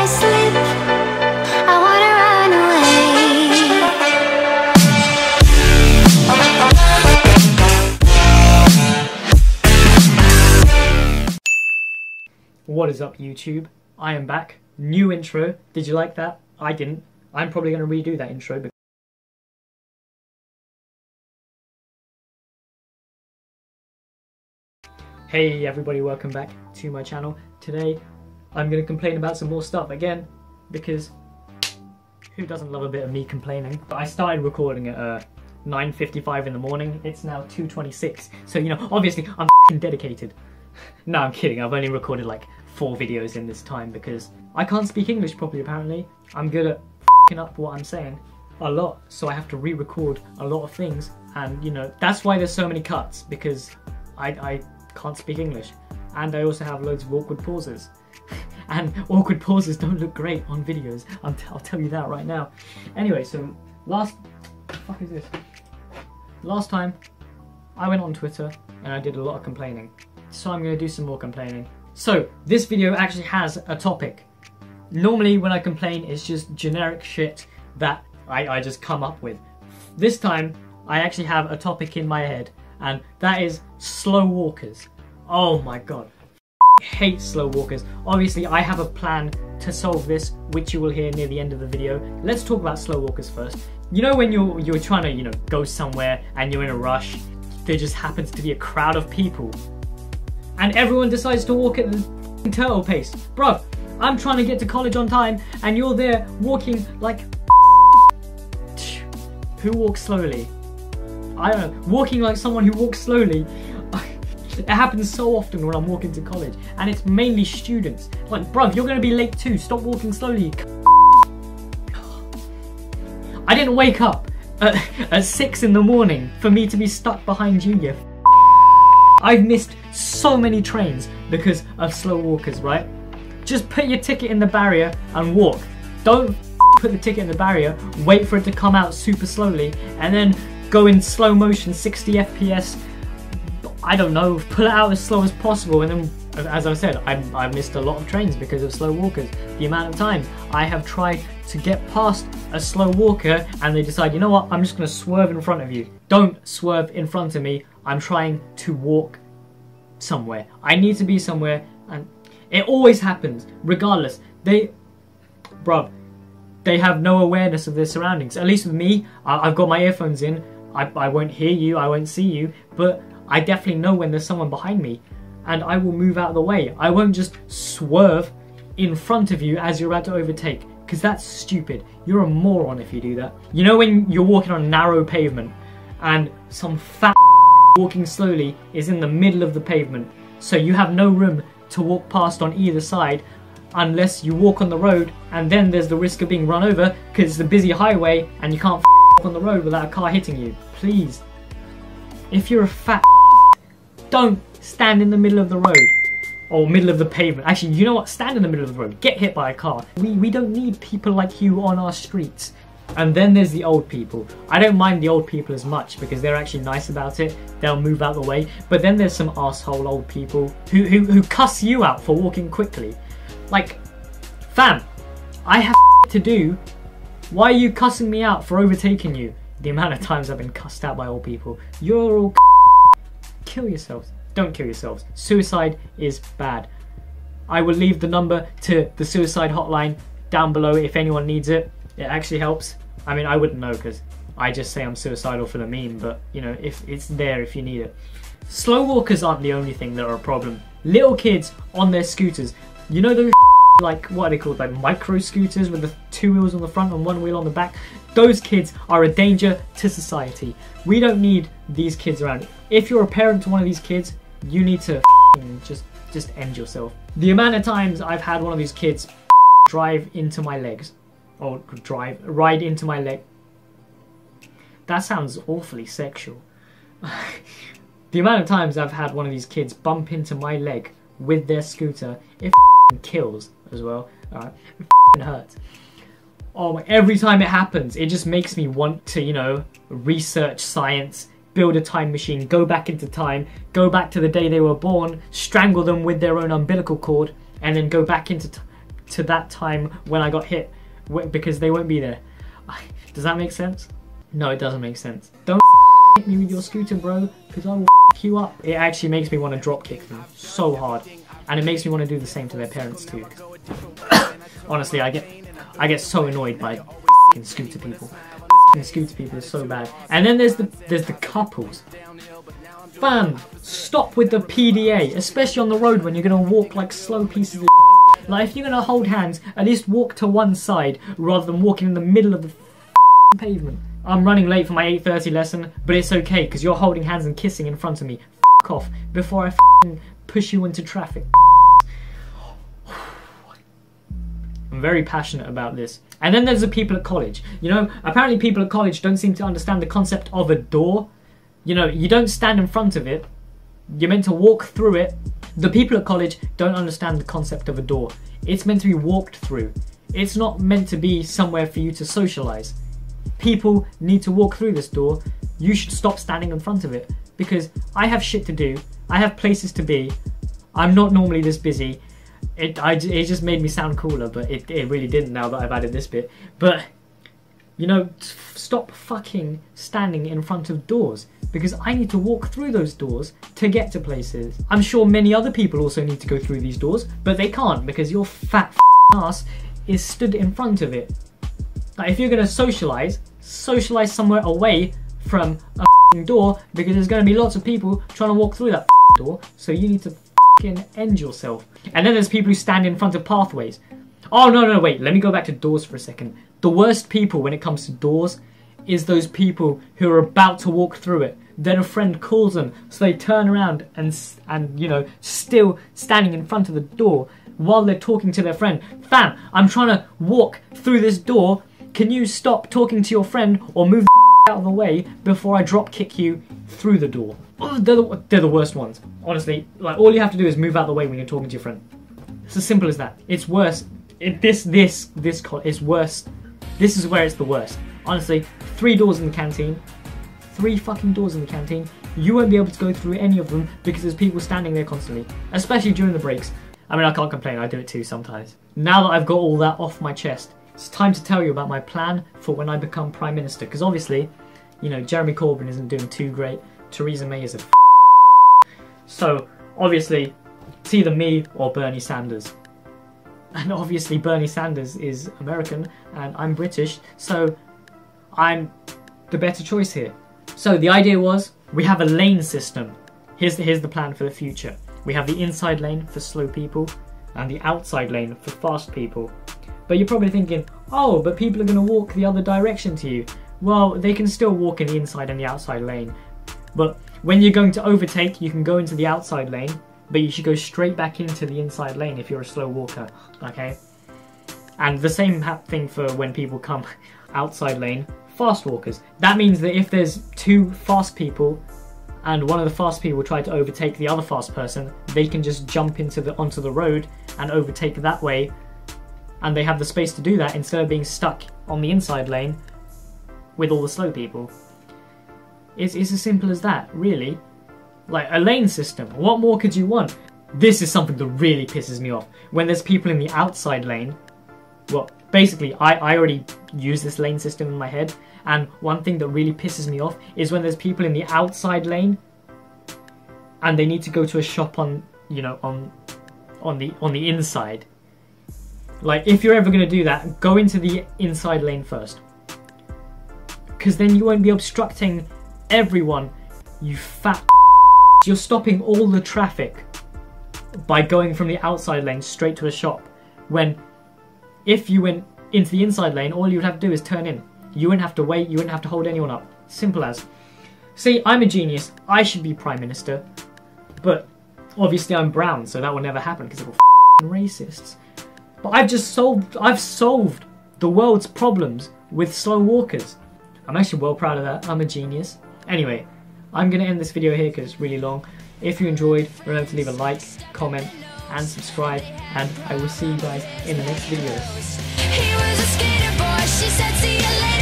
I slip, I wanna run away. What is up, YouTube? I am back. New intro. Did you like that? I didn't. I'm probably going to redo that intro. Hey everybody, welcome back to my channel. Today I'm going to complain about some more stuff again, because who doesn't love a bit of me complaining? I started recording at 9:55 in the morning. It's now 2:26, so you know, obviously I'm f***ing dedicated. No, I'm kidding. I've only recorded like 4 videos in this time because I can't speak English properly apparently. I'm good at f***ing up what I'm saying a lot, so I have to re-record a lot of things, and you know, that's why there's so many cuts, because I can't speak English, and I also have loads of awkward pauses. And awkward pauses don't look great on videos, I'll tell you that right now. Anyway, so last time I went on Twitter and I did a lot of complaining, so I'm going to do some more complaining. So this video actually has a topic. Normally when I complain it's just generic shit that I just come up with. This time I actually have a topic in my head, and that is slow walkers. Oh my god, I hate slow walkers. Obviously I have a plan to solve this, which you will hear near the end of the video. Let's talk about slow walkers first. You know when you're trying to, you know, go somewhere and you're in a rush, there just happens to be a crowd of people and everyone decides to walk at the turtle pace. Bruv, I'm trying to get to college on time and you're there walking like who walks slowly? I don't know, walking like someone who walks slowly. It happens so often when I'm walking to college, and it's mainly students. Like, bruv, you're gonna be late too, stop walking slowly. I didn't wake up at 6 in the morning for me to be stuck behind you, you I've missed so many trains because of slow walkers, right? Just put your ticket in the barrier and walk. Don't put the ticket in the barrier, wait for it to come out super slowly, and then go in slow motion, 60 FPS, I don't know, pull it out as slow as possible. And then, as I said, I've missed a lot of trains because of slow walkers. The amount of times I have tried to get past a slow walker and they decide, you know what, I'm just going to swerve in front of you. Don't swerve in front of me, I'm trying to walk somewhere. I need to be somewhere, and it always happens, regardless. They have no awareness of their surroundings. At least with me, I've got my earphones in, I won't hear you, I won't see you, but I definitely know when there's someone behind me, and I will move out of the way. I won't just swerve in front of you as you're about to overtake, because that's stupid. You're a moron if you do that. You know when you're walking on narrow pavement and some fat walking slowly is in the middle of the pavement, so you have no room to walk past on either side unless you walk on the road, and then there's the risk of being run over because it's a busy highway and you can't walk on the road without a car hitting you. Please, if you're a fat don't stand in the middle of the road or middle of the pavement. Actually, you know what? Stand in the middle of the road. Get hit by a car. We don't need people like you on our streets. And then there's the old people. I don't mind the old people as much because they're actually nice about it. They'll move out the way. But then there's some asshole old people who cuss you out for walking quickly. Like, fam, I have to do. Why are you cussing me out for overtaking you? The amount of times I've been cussed out by old people. You're all kill yourselves. Don't kill yourselves. Suicide is bad. I will leave the number to the suicide hotline down below if anyone needs it. It actually helps. I mean, I wouldn't know because I just say I'm suicidal for the meme, but you know, if it's there if you need it. Slow walkers aren't the only thing that are a problem. Little kids on their scooters. You know those like, what are they called? Like micro scooters with the 2 wheels on the front and 1 wheel on the back. Those kids are a danger to society. We don't need these kids around. If you're a parent to one of these kids, you need to just end yourself. The amount of times I've had one of these kids drive into my legs, or ride into my leg. That sounds awfully sexual. The amount of times I've had one of these kids bump into my leg with their scooter, it kills as well. Alright, it hurts. Oh, every time it happens, it just makes me want to, you know, research science, build a time machine, go back into time, go back to the day they were born, strangle them with their own umbilical cord, and then go back into to that time when I got hit, because they won't be there. Does that make sense? No, it doesn't make sense. Don't hit me with your scooter, bro, because I will you up. It actually makes me want to drop kick them so hard, and it makes me want to do the same to their parents too. Honestly, I get so annoyed by scooter people. Scooter people are so bad. And then there's the couples. Fam, stop with the PDA, especially on the road when you're gonna walk like slow pieces of like, if you're gonna hold hands, at least walk to one side rather than walking in the middle of the pavement. I'm running late for my 8:30 lesson, but it's okay because you're holding hands and kissing in front of me. F off before I push you into traffic. I'm very passionate about this. And then there's the people at college. You know, apparently people at college don't seem to understand the concept of a door. You know, you don't stand in front of it. You're meant to walk through it. The people at college don't understand the concept of a door. It's meant to be walked through. It's not meant to be somewhere for you to socialise. People need to walk through this door. You should stop standing in front of it. Because I have shit to do. I have places to be. I'm not normally this busy. It just made me sound cooler, but it really didn't now that I've added this bit. But, you know, stop fucking standing in front of doors, because I need to walk through those doors to get to places. I'm sure many other people also need to go through these doors, but they can't because your fat ass is stood in front of it. Like, if you're going to socialise somewhere away from a door, because there's going to be lots of people trying to walk through that door, so you need to end yourself. And then there's people who stand in front of pathways. Oh no, wait, let me go back to doors for a second. The worst people when it comes to doors is those people who are about to walk through it. Then a friend calls them, so they turn around and you know, still standing in front of the door while they're talking to their friend. Fam, I'm trying to walk through this door. Can you stop talking to your friend or move the out of the way before I drop kick you through the door? Oh, they're the worst ones. Honestly, like, all you have to do is move out of the way when you're talking to your friend. It's as simple as that. It's worse. This is worse. This is where it's the worst. Honestly, 3 doors in the canteen. 3 fucking doors in the canteen. You won't be able to go through any of them because there's people standing there constantly. Especially during the breaks. I mean, I can't complain, I do it too sometimes. Now that I've got all that off my chest, it's time to tell you about my plan for when I become Prime Minister. Because obviously, you know, Jeremy Corbyn isn't doing too great. Theresa May is a so, obviously, it's either me or Bernie Sanders. And obviously Bernie Sanders is American and I'm British, so I'm the better choice here. So the idea was, we have a lane system. Here's the plan for the future. We have the inside lane for slow people and the outside lane for fast people. But you're probably thinking, oh, but people are going to walk the other direction to you. Well, they can still walk in the inside and the outside lane. But when you're going to overtake, you can go into the outside lane, but you should go straight back into the inside lane if you're a slow walker, okay? And the same thing for when people come outside lane, fast walkers. That means that if there's 2 fast people and one of the fast people try to overtake the other fast person, they can just jump onto the road and overtake that way, and they have the space to do that instead of being stuck on the inside lane with all the slow people. It's as simple as that, really. Like, a lane system. What more could you want? This is something that really pisses me off. When there's people in the outside lane, well, basically, I already use this lane system in my head, and one thing that really pisses me off is when there's people in the outside lane and they need to go to a shop on the inside. Like, if you're ever going to do that, go into the inside lane first. Because then you won't be obstructing everyone, you fat. You're stopping all the traffic by going from the outside lane straight to a shop, when if you went into the inside lane, all you would have to do is turn in. You wouldn't have to wait, you wouldn't have to hold anyone up. Simple as. See, I'm a genius, I should be Prime Minister, but obviously I'm brown, so that will never happen because they're all racists. But I've solved the world's problems with slow walkers. I'm actually well proud of that. I'm a genius. Anyway, I'm going to end this video here because it's really long. If you enjoyed, remember to leave a like, comment, and subscribe, and I will see you guys in the next video. He was a skater boy, she said see you later.